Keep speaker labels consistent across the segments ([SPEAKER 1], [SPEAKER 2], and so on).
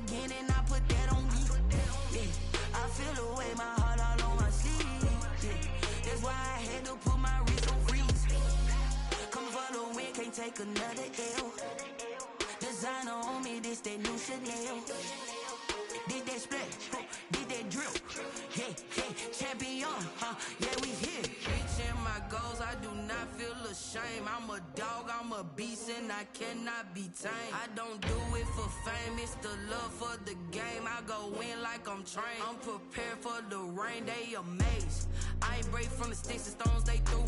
[SPEAKER 1] again and I put that on me. Yeah, I feel away my heart all on my sleeve. Yeah, that's why I had to put my wrist on freeze. Come for the win, can't take another L. Designer on me, this that new Chanel. Did that splash, did that drill. Yeah, champion, yeah, we here. Reaching my goals, I do not feel ashamed. I'm a dog, I'm a beast, and I cannot be tamed. I don't do it for fame, it's the love for the game. I go in like I'm trained. I'm prepared for the rain, they amazed. I ain't break from the sticks and stones they threw.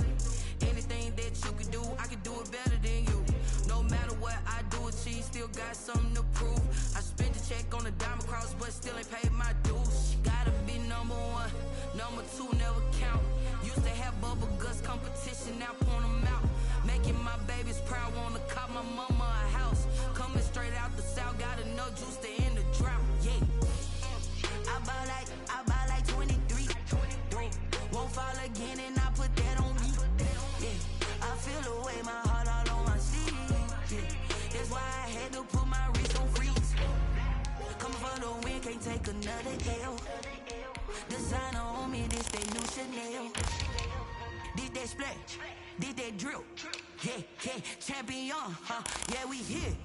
[SPEAKER 1] Anything that you can do, I can do it better than you. No matter what I do, achieve, still got something to prove. I spent the check on the diamond cross, but still ain't paid my dues. Gotta be number one, number two never count. Used to have bubble guts competition, now point them out. Making my babies proud, wanna cop my mama a house. Coming straight out the south, got enough juice to end the drought. Yeah, I buy like 23. Won't fall again and I put that on me. Yeah, I feel away my heart all on my sleeve. Yeah, that's why I had to put my wrist on freeze. Coming for the win, can't take another L. Designer on me, this that new Chanel. Did that splash, did that drill. Yeah, champion, yeah, we here.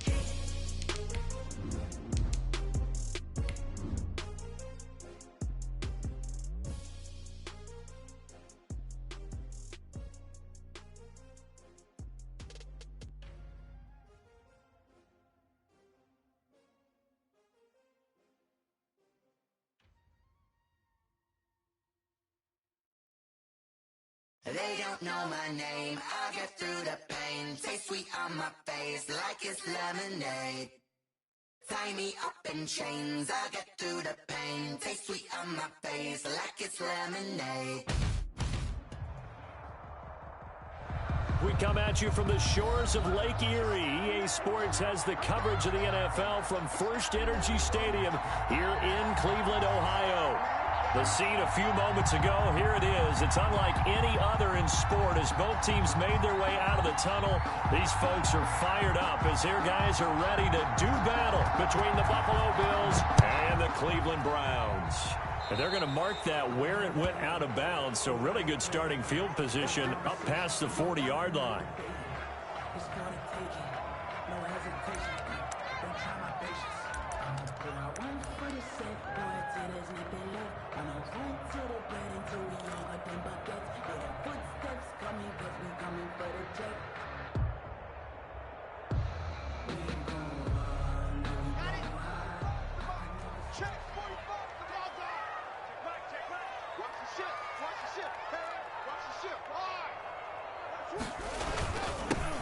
[SPEAKER 2] They don't know my name, I get through the pain. Taste sweet on my face like it's lemonade. Tie me up in chains, I get through the pain. Taste sweet on my face like it's lemonade.
[SPEAKER 3] We come at you from the shores of Lake Erie. EA Sports has the coverage of the NFL from First Energy Stadium here in Cleveland, Ohio. The scene a few moments ago, here it is. It's unlike any other in sport as both teams made their way out of the tunnel. These folks are fired up as their guys are ready to do battle between the Buffalo Bills and the Cleveland Browns. And they're going to mark that where it went out of bounds, so really good starting field position up past the 40-yard line.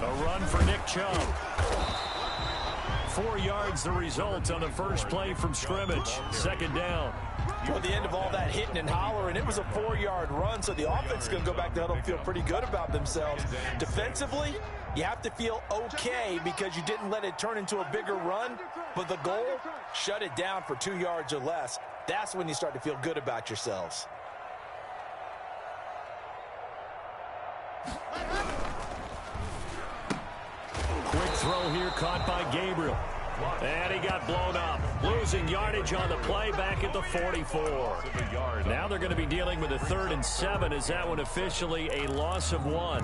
[SPEAKER 3] A run for Nick Chubb. 4 yards the result on the first play from scrimmage. Second down.
[SPEAKER 4] Toward the end of all that hitting and hollering, it was a 4-yard run, so the offense is going to go back to huddle and feel pretty good about themselves. Defensively, you have to feel okay because you didn't let it turn into a bigger run, but the goal, shut it down for 2 yards or less. That's when you start to feel good about yourselves.
[SPEAKER 3] Quick throw here caught by Gabriel. And he got blown up. Losing yardage on the play back at the 44. Now they're going to be dealing with a 3rd and 7 as that one officially a loss of 1.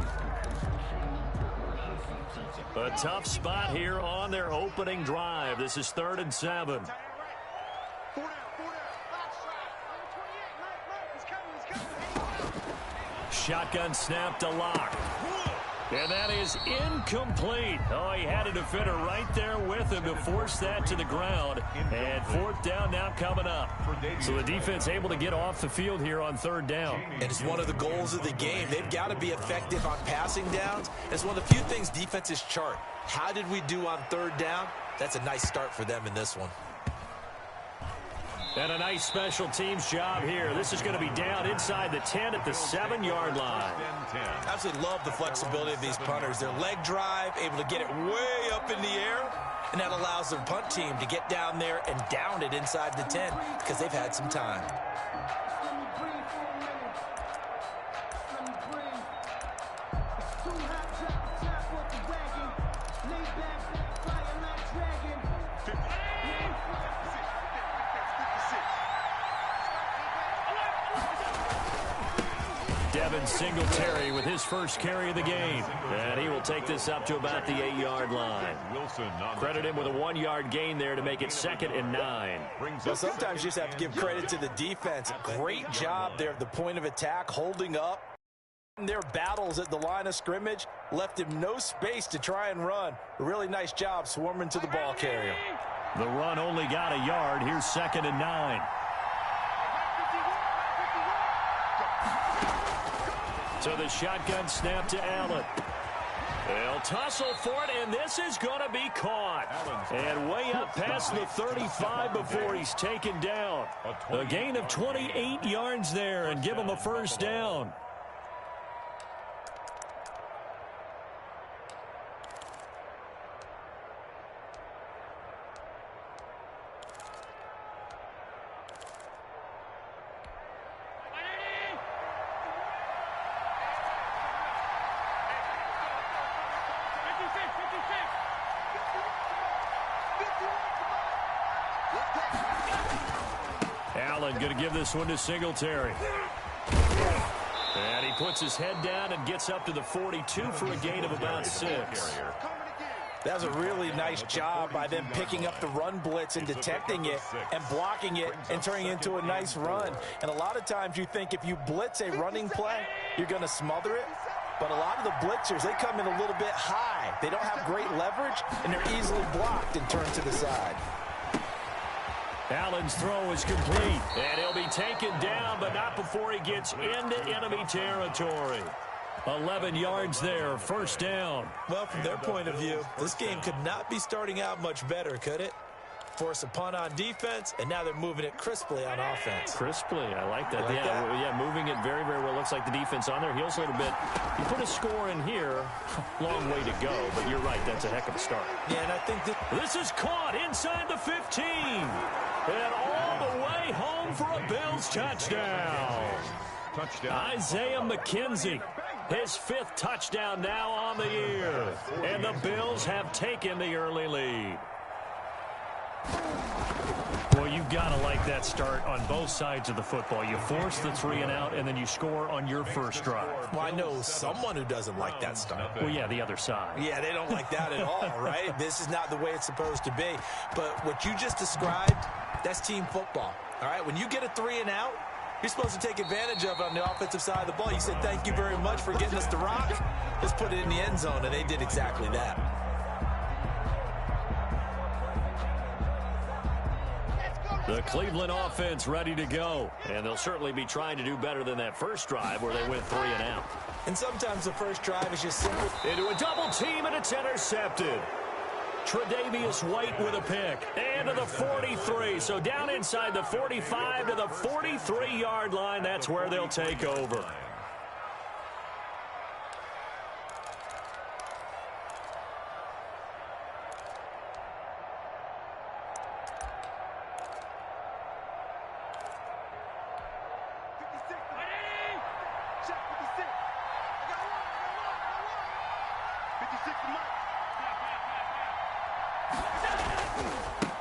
[SPEAKER 3] A tough spot here on their opening drive. This is 3rd and 7. Shotgun snap to Locke. And that is incomplete. Oh, he had a defender right there with him to force that to the ground. And 4th down now coming up. So the defense able to get off the field here on 3rd down.
[SPEAKER 4] And it's one of the goals of the game. They've got to be effective on passing downs. It's one of the few things defenses chart. How did we do on 3rd down? That's a nice start for them in this one.
[SPEAKER 3] And a nice special teams job here. This is going to be down inside the 10 at the 7-yard line.
[SPEAKER 4] Absolutely love the flexibility of these punters. Their leg drive, able to get it way up in the air, and that allows their punt team to get down there and down it inside the 10 because they've had some time.
[SPEAKER 3] Devin Singletary with his first carry of the game. And he will take this up to about the 8-yard line. Credit him with a 1-yard gain there to make it 2nd and 9.
[SPEAKER 4] Well, sometimes you just have to give credit to the defense. Great job there at the point of attack, holding up. Their battles at the line of scrimmage left him no space to try and run. A really nice job swarming to the ball carrier.
[SPEAKER 3] The run only got a yard. Here's 2nd and 9. So the shotgun snap to Allen. They'll tussle for it, and this is going to be caught. And way up past the 35 before he's taken down. A gain of 28 yards there and give him a first down. Allen going to give this one to Singletary. And he puts his head down and gets up to the 42 for a gain of about 6.
[SPEAKER 4] That was a really nice job by them picking up the run blitz and detecting it and blocking it and turning it into a nice run. And a lot of times you think if you blitz a running play, you're going to smother it. But a lot of the blitzers, they come in a little bit high. They don't have great leverage, and they're easily blocked and turned to the side.
[SPEAKER 3] Allen's throw is complete, and he'll be taken down, but not before he gets into enemy territory. 11 yards there, first down.
[SPEAKER 4] Well, from their point of view, this game could not be starting out much better, could it? Force a punt on defense, and now they're moving it crisply on offense.
[SPEAKER 3] Crisply, I like that.
[SPEAKER 4] Like that?
[SPEAKER 3] Yeah, moving it very, very well. Looks like the defense on their heels a little bit. You put a score in here, long way to go, but you're right, that's a heck of a start.
[SPEAKER 4] Yeah, and I think that
[SPEAKER 3] this is caught inside the 15, and all the way home for a Bills touchdown. Isaiah McKenzie, his 5th touchdown now on the year, and the Bills have taken the early lead. Well, you've got to like that start on both sides of the football. You force the 3 and out, and then you score on your first drive.
[SPEAKER 4] Well, I know someone who doesn't like that start.
[SPEAKER 3] Well, yeah, the other side.
[SPEAKER 4] Yeah, they don't like that at all, right? This is not the way it's supposed to be. But what you just described, that's team football, all right? When you get a 3 and out, you're supposed to take advantage of it on the offensive side of the ball. You said, thank you very much for getting us the rock. Let's put it in the end zone, and they did exactly that.
[SPEAKER 3] The Cleveland offense ready to go. And they'll certainly be trying to do better than that first drive where they went 3 and out.
[SPEAKER 4] And sometimes the first drive is just simple.
[SPEAKER 3] Into a double team, and it's intercepted. Tre'Davious White with a pick. And to the 43. So down inside the 45 to the 43-yard line. That's where they'll take over.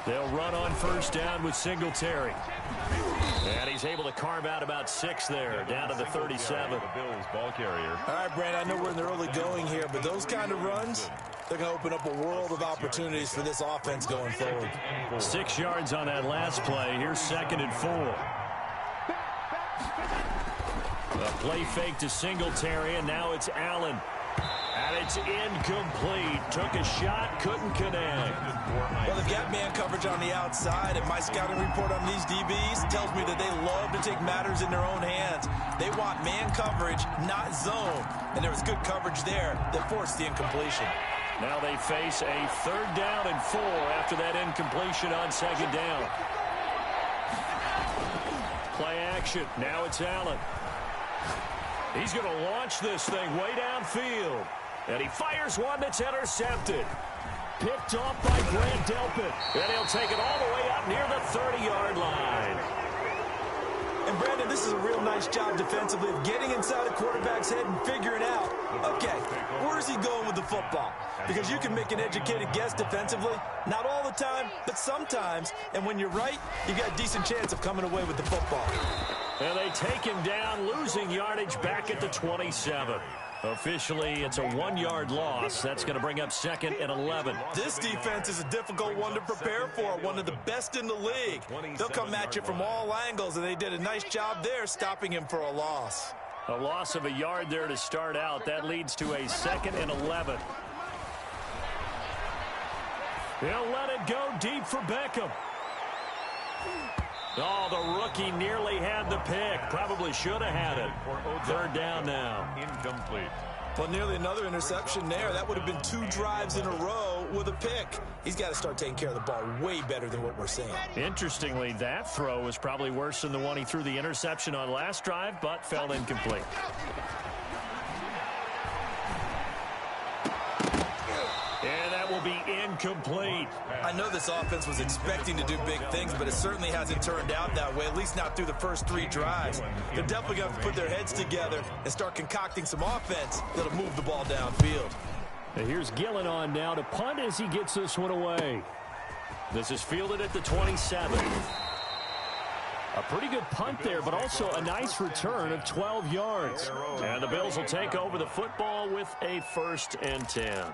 [SPEAKER 3] They'll run on first down with Singletary. And he's able to carve out about 6 there, down to the 37.
[SPEAKER 4] All right, Brandon, I know we're in the early going here, but those kind of runs, they're going to open up a world of opportunities for this offense going forward.
[SPEAKER 3] 6 yards on that last play. Here's 2nd and 4. A play fake to Singletary, and now it's Allen. And it's incomplete. Took a shot, couldn't connect.
[SPEAKER 4] Well, they've got man coverage on the outside, and my scouting report on these DBs tells me that they love to take matters in their own hands. They want man coverage, not zone. And there was good coverage there that forced the incompletion.
[SPEAKER 3] Now they face a 3rd down and 4 after that incompletion on 2nd down. Play action. Now it's Allen. He's going to launch this thing way downfield. And he fires one that's intercepted. Picked off by Grant Delpit. And he'll take it all the way up near the 30-yard line.
[SPEAKER 4] And, Brandon, this is a real nice job defensively of getting inside a quarterback's head and figuring out, okay, where's he going with the football? Because you can make an educated guess defensively. Not all the time, but sometimes. And when you're right, you got a decent chance of coming away with the football.
[SPEAKER 3] And they take him down, losing yardage back at the 27. Officially, it's a 1-yard loss. That's going to bring up 2nd and 11.
[SPEAKER 4] This defense is a difficult one to prepare for, one of the best in the league. They'll come at you from all angles, and they did a nice job there stopping him for a loss.
[SPEAKER 3] A loss of a yard there to start out. That leads to a 2nd and 11. He'll let it go deep for Beckham. Oh, the rookie nearly had the pick. Probably should have had it. 3rd down now.
[SPEAKER 5] Incomplete.
[SPEAKER 4] Well, nearly another interception there. That would have been 2 drives in a row with a pick. He's got to start taking care of the ball way better than what we're seeing.
[SPEAKER 3] Interestingly, that throw was probably worse than the one he threw the interception on last drive, but fell incomplete. And that will be incomplete.
[SPEAKER 4] I know this offense was expecting to do big things, but it certainly hasn't turned out that way, at least not through the first 3 drives. They're definitely going to put their heads together and start concocting some offense that'll move the ball downfield.
[SPEAKER 3] And here's Gillen on now to punt as he gets this one away. This is fielded at the 27. A pretty good punt there, but also a nice return of 12 yards. And the Bills will take over the football with a 1st and 10.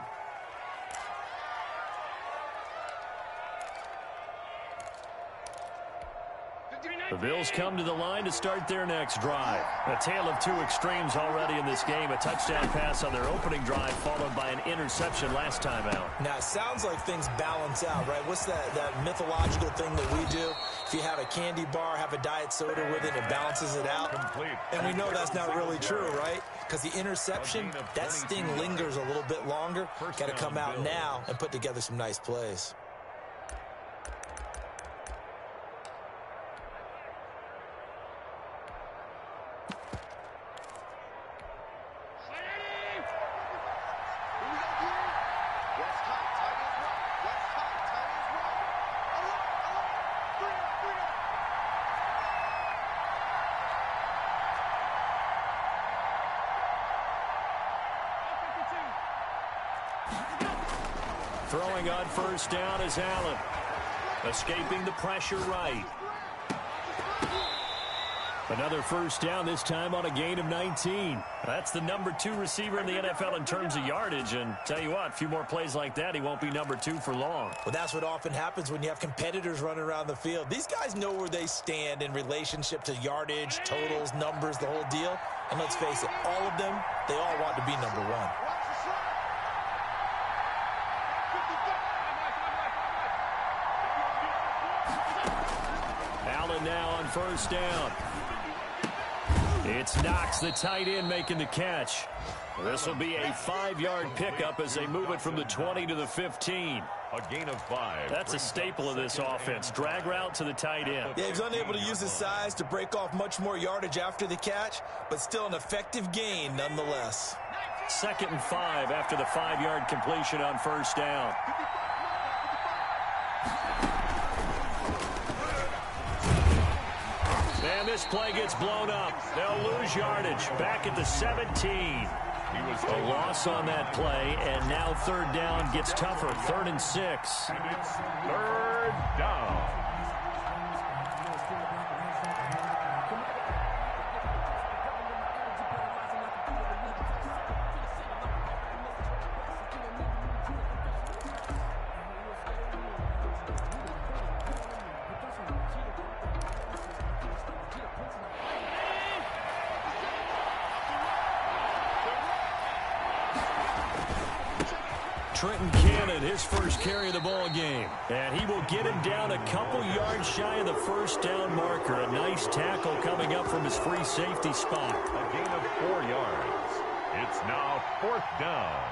[SPEAKER 3] The Bills come to the line to start their next drive. A tale of 2 extremes already in this game. A touchdown pass on their opening drive, followed by an interception last time out.
[SPEAKER 4] Now, it sounds like things balance out, right? What's that mythological thing that we do? If you have a candy bar, have a diet soda with it, it balances it out. And we know that's not really true, right? Because the interception, that sting lingers a little bit longer. Got to come out now and put together some nice plays.
[SPEAKER 3] Throwing on 1st down is Allen. Escaping the pressure right. Another 1st down, this time on a gain of 19. That's the number 2 receiver in the NFL in terms of yardage. And tell you what, a few more plays like that, he won't be number 2 for long.
[SPEAKER 4] Well, that's what often happens when you have competitors running around the field. These guys know where they stand in relationship to yardage, totals, numbers, the whole deal. And let's face it, all of them, they all want to be number 1.
[SPEAKER 3] Now on 1st down. It's Knox, the tight end, making the catch. This will be a 5-yard pickup as they move it from the 20 to the 15.
[SPEAKER 5] A gain of 5.
[SPEAKER 3] That's a staple of this offense. Drag route to the tight end.
[SPEAKER 4] Yeah, he's unable to use his size to break off much more yardage after the catch, but still an effective gain nonetheless.
[SPEAKER 3] 2nd and 5 after the 5-yard completion on 1st down. And this play gets blown up. They'll lose yardage back at the 17. A loss on that play, and now 3rd down gets tougher. 3rd and 6.
[SPEAKER 5] And it's 3rd down.
[SPEAKER 3] Trenton Cannon, his first carry of the ball game. And he will get him down a couple yards shy of the 1st down marker. A nice tackle coming up from his free safety spot.
[SPEAKER 5] A gain of 4 yards. It's now 4th down.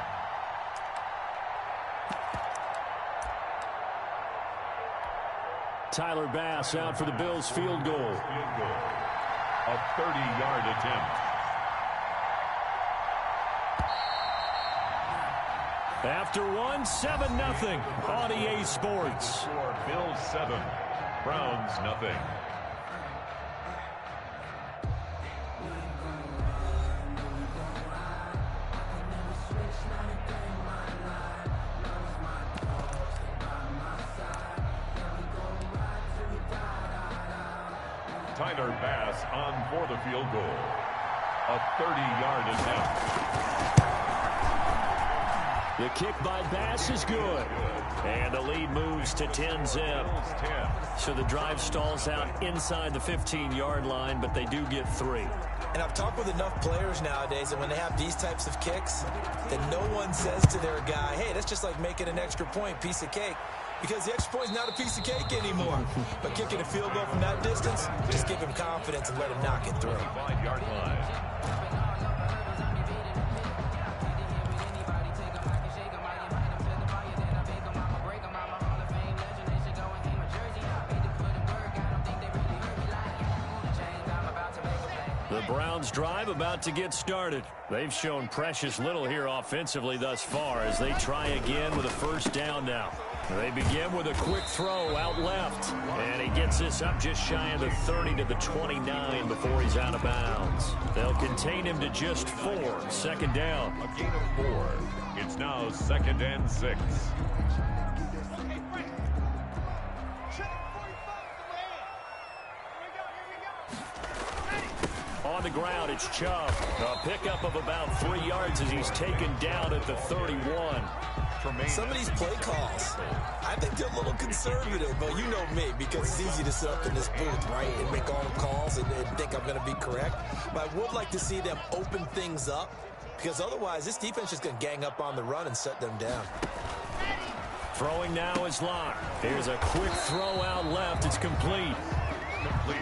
[SPEAKER 3] Tyler Bass out for the Bills field goal.
[SPEAKER 5] A 30-yard attempt.
[SPEAKER 3] After one, 7-0 on EA Sports.
[SPEAKER 5] Bills 7, Browns nothing. Tyler Bass on for the field goal. A 30-yard attempt.
[SPEAKER 3] The kick by Bass is good. And the lead moves to 10-zip. So the drive stalls out inside the 15-yard line, but they do get 3.
[SPEAKER 4] And I've talked with enough players nowadays that when they have these types of kicks, that no one says to their guy, hey, that's just like making an extra point, piece of cake. Because the extra point is not a piece of cake anymore. But kicking a field goal from that distance, just give him confidence and let him knock it through.
[SPEAKER 5] 5-yard line.
[SPEAKER 3] The Browns drive about to get started. They've shown precious little here offensively thus far as they try again with a first down now. They begin with a quick throw out left. And he gets this up just shy of the 30 to the 29 before he's out of bounds. They'll contain him to just 4. 2nd down.
[SPEAKER 5] A gain of 4. It's now 2nd and 6.
[SPEAKER 3] On the ground, it's Chubb. A pickup of about 3 yards as he's taken down at the 31.
[SPEAKER 4] Some of these play calls, I think they're a little conservative, but you know me, because it's easy to sit up in this booth, right, and make all the calls and think I'm going to be correct. But I would like to see them open things up, because otherwise this defense is going to gang up on the run and shut them down.
[SPEAKER 3] Throwing now is Locke. Here's a quick throw out left. It's complete.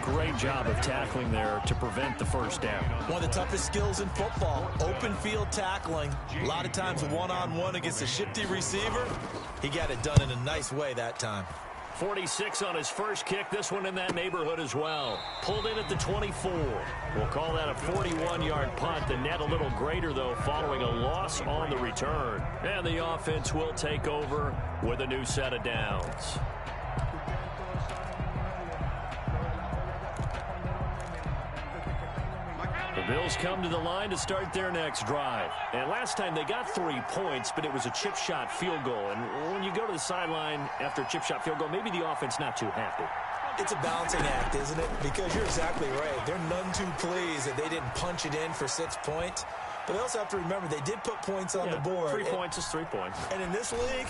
[SPEAKER 3] Great job of tackling there to prevent the first down.
[SPEAKER 4] One of the toughest skills in football, open field tackling. A lot of times one-on-one against a shifty receiver. He got it done in a nice way that time.
[SPEAKER 3] 46 on his first kick. This one in that neighborhood as well. Pulled in at the 24. We'll call that a 41-yard punt. The net a little greater, though, following a loss on the return. And the offense will take over with a new set of downs. The Bills come to the line to start their next drive. And last time they got 3 points, but it was a chip shot field goal. And when you go to the sideline after a chip shot field goal, maybe the offense not too happy.
[SPEAKER 4] It's a balancing act, isn't it? Because you're exactly right. They're none too pleased that they didn't punch it in for 6 points. But they also have to remember they did put points on the board.
[SPEAKER 3] 3 points is 3 points.
[SPEAKER 4] And in this league,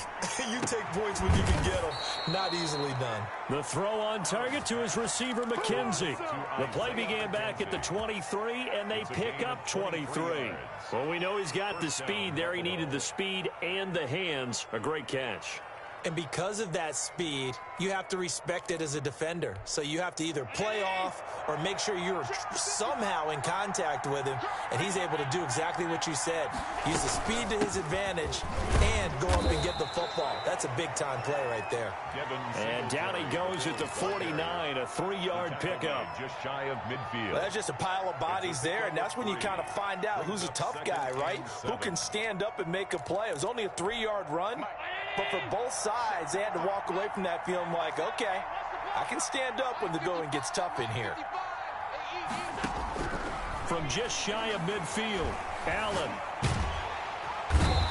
[SPEAKER 4] you take points when you can get them. Not easily done.
[SPEAKER 3] The throw on target to his receiver, McKenzie. The play began back at the 23, and they pick up 23. Well, we know he's got the speed there. He needed the speed and the hands. A great catch.
[SPEAKER 4] And because of that speed, you have to respect it as a defender. So you have to either play off or make sure you're somehow in contact with him, and he's able to do exactly what you said. Use the speed to his advantage and go up and get the football. That's a big-time play right there.
[SPEAKER 3] And down he goes at the 49, a 3-yard pickup.
[SPEAKER 5] Just shy of midfield.
[SPEAKER 4] Well, that's just a pile of bodies there, and that's when you kind of find out who's a tough guy, right? Who can stand up and make a play. It was only a 3-yard run. But for both sides, they had to walk away from that feeling like, okay, I can stand up when the going gets tough in here.
[SPEAKER 3] From just shy of midfield, Allen.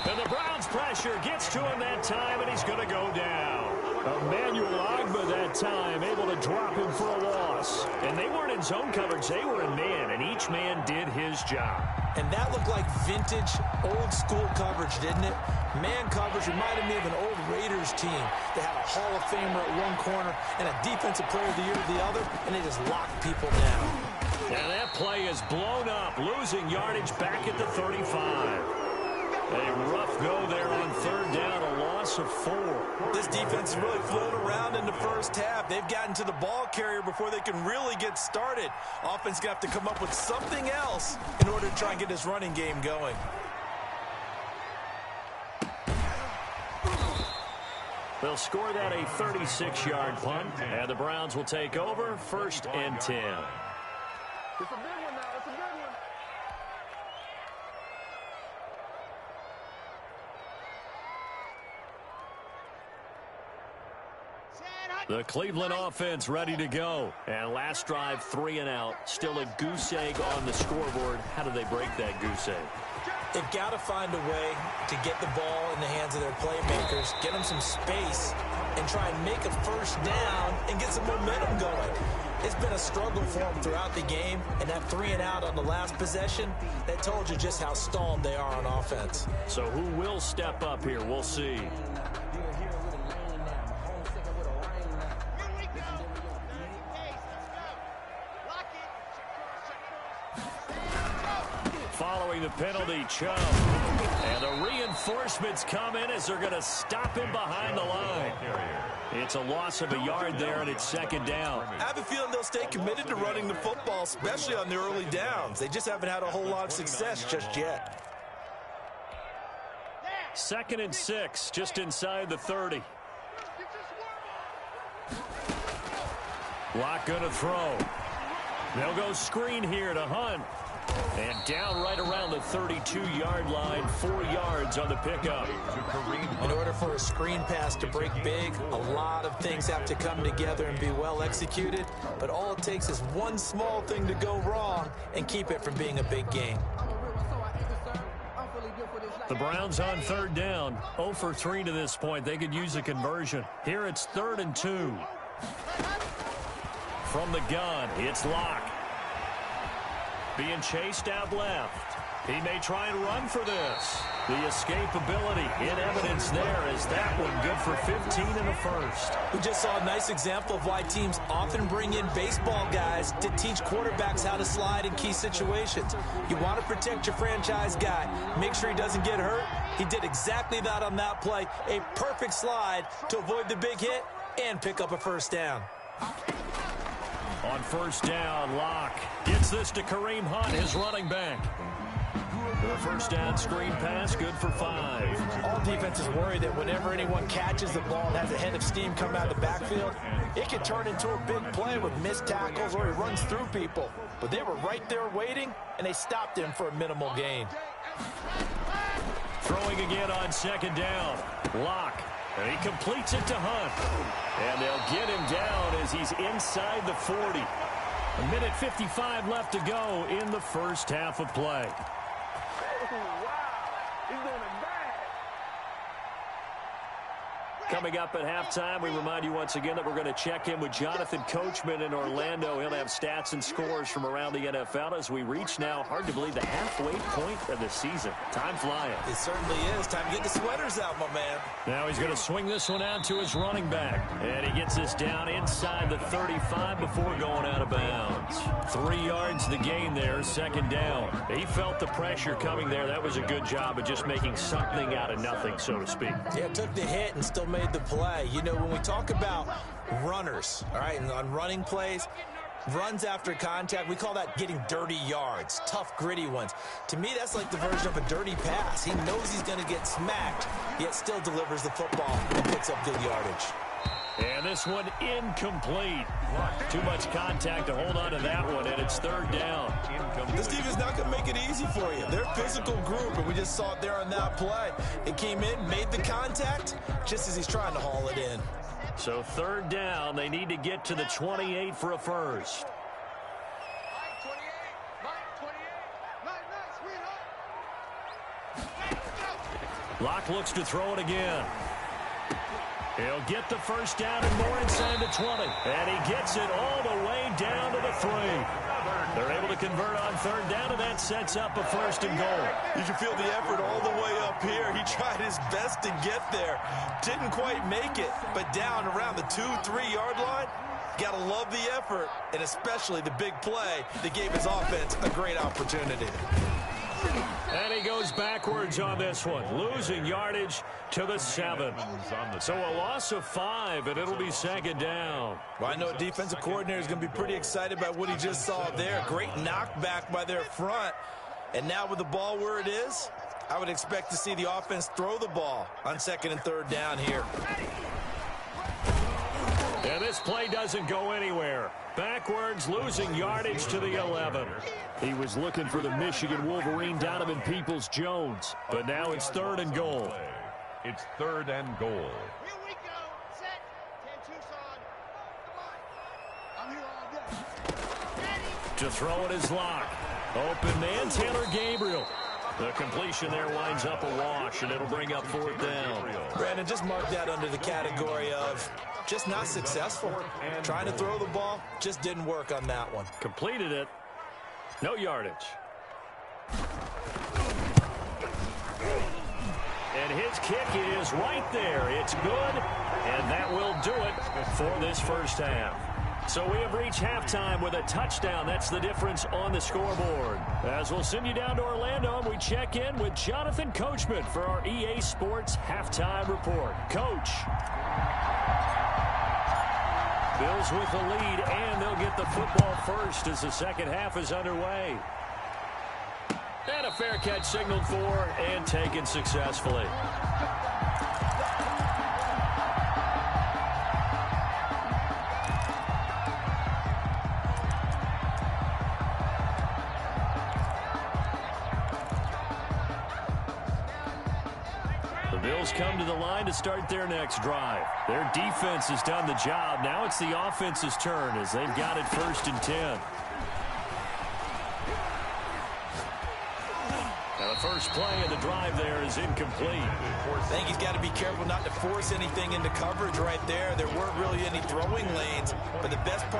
[SPEAKER 3] And the Browns pressure gets to him that time, and he's going to go down. Emmanuel Ogbah that time, able to drop him for a loss. And they weren't in zone coverage, they were in man, and each man did his job.
[SPEAKER 4] And that looked like vintage, old-school coverage, didn't it? Man coverage reminded me of an old Raiders team. They had a Hall of Famer at one corner and a Defensive Player of the Year at the other, and they just locked people down.
[SPEAKER 3] And that play is blown up, losing yardage back at the 35. A rough go there on 3rd down, a loss of 4.
[SPEAKER 4] This defense has really flown around in the first half. They've gotten to the ball carrier before they can really get started. Offense going to have to come up with something else in order to try and get this running game going.
[SPEAKER 3] They'll score that a 36-yard punt, and the Browns will take over 1st and 10.
[SPEAKER 6] It's a big one now. It's a big one.
[SPEAKER 3] The Cleveland offense ready to go. And last drive, 3 and out. Still a goose egg on the scoreboard. How do they break that goose egg?
[SPEAKER 4] They've got to find a way to get the ball in the hands of their playmakers, get them some space, and try and make a first down and get some momentum going. It's been a struggle for them throughout the game, and that 3 and out on the last possession, that told you just how stalled they are on offense.
[SPEAKER 3] So who will step up here? We'll see. Following the penalty, Chubb. And the reinforcements come in as they're going to stop him behind the line. It's a loss of a yard there, and it's second down.
[SPEAKER 4] I have a feeling they'll stay committed to running the football, especially on the early downs. They just haven't had a whole lot of success just yet.
[SPEAKER 3] 2nd and 6, just inside the 30. Locke going to throw. They'll go screen here to Hunt. And down right around the 32-yard line, 4 yards on the pickup.
[SPEAKER 4] In order for a screen pass to break big, a lot of things have to come together and be well executed. But all it takes is one small thing to go wrong and keep it from being a big game.
[SPEAKER 3] The Browns on 3rd down, 0 for 3 to this point. They could use a conversion. Here it's 3rd and 2. From the gun, it's Locke. Being chased out left. He may try and run for this. The escapability in evidence there is that one good for 15 in the first.
[SPEAKER 4] We just saw a nice example of why teams often bring in baseball guys to teach quarterbacks how to slide in key situations. You want to protect your franchise guy. Make sure he doesn't get hurt. He did exactly that on that play. A perfect slide to avoid the big hit and pick up a first down.
[SPEAKER 3] On 1st down, Locke gets this to Kareem Hunt, his running back. The 1st down screen pass, good for 5.
[SPEAKER 4] All defenses worry that whenever anyone catches the ball and has a head of steam come out of the backfield, it can turn into a big play with missed tackles or he runs through people. But they were right there waiting, and they stopped him for a minimal gain.
[SPEAKER 3] Throwing again on 2nd down, Locke. And he completes it to Hunt. And they'll get him down as he's inside the 40. 1:55 left to go in the first half of play. Coming up at halftime, we remind you once again that we're going to check in with Jonathan Coachman in Orlando. He'll have stats and scores from around the NFL as we reach now, hard to believe, the halfway point of the season. Time flying.
[SPEAKER 4] It certainly is. Time to get the sweaters out, my man.
[SPEAKER 3] Now he's going to swing this one out to his running back. And he gets this down inside the 35 before going out of bounds. 3 yards the gain there, 2nd down. He felt the pressure coming there. That was a good job of just making something out of nothing, so to speak.
[SPEAKER 4] Yeah, took the hit and still made the play. You know, when we talk about runners, all right, and on running plays, runs after contact, we call that getting dirty yards, tough, gritty ones. To me, that's like the version of a dirty pass. He knows he's going to get smacked, yet still delivers the football and picks up good yardage.
[SPEAKER 3] And this one incomplete. Too much contact to hold on to that one, and it's 3rd down.
[SPEAKER 4] This team is not going to make it easy for you. They're a physical group, and we just saw it there on that play. It came in, made the contact, just as he's trying to haul it in.
[SPEAKER 3] So 3rd down, they need to get to the 28 for a first. Locke looks to throw it again. He'll get the first down and more inside the 20. And he gets it all the way down to the 3. They're able to convert on 3rd down, and that sets up a 1st and goal.
[SPEAKER 4] You can feel the effort all the way up here. He tried his best to get there. Didn't quite make it, but down around the 2-3 yard line. Got to love the effort, and especially the big play that gave his offense a great opportunity.
[SPEAKER 3] And he goes backwards on this one, losing yardage to the 7. So a loss of 5, and it'll be 2nd down.
[SPEAKER 4] Well, I know a defensive coordinator is going to be pretty excited about what he just saw there. Great knockback by their front. And now with the ball where it is, I would expect to see the offense throw the ball on 2nd and 3rd down here.
[SPEAKER 3] And this play doesn't go anywhere. Backwards, losing yardage to the 11. He was looking for the Michigan Wolverine, Donovan Peoples-Jones. But now it's 3rd and goal.
[SPEAKER 5] It's 3rd and goal.
[SPEAKER 6] Here we go. Set. 10 Tucson. I'm here all day.
[SPEAKER 3] To throw it is Locke. Open man, Taylor Gabriel. The completion there winds up a wash, and it'll bring up 4th down.
[SPEAKER 4] Brandon, just mark that under the category of just not successful. Trying to throw the ball just didn't work on that one.
[SPEAKER 3] Completed it. No yardage. And his kick is right there. It's good, and that will do it for this first half. So we have reached halftime with a touchdown. That's the difference on the scoreboard. As we'll send you down to Orlando, and we check in with Jonathan Coachman for our EA Sports Halftime Report. Coach. Bills with the lead, and they'll get the football first as the second half is underway. And a fair catch signaled for and taken successfully. The Bills come to the line to start their next drive. Their defense has done the job. Now it's the offense's turn as they've got it 1st and 10. Now the first play of the drive there is incomplete.
[SPEAKER 4] I think he's got to be careful not to force anything into coverage right there. There weren't really any throwing lanes, but the best part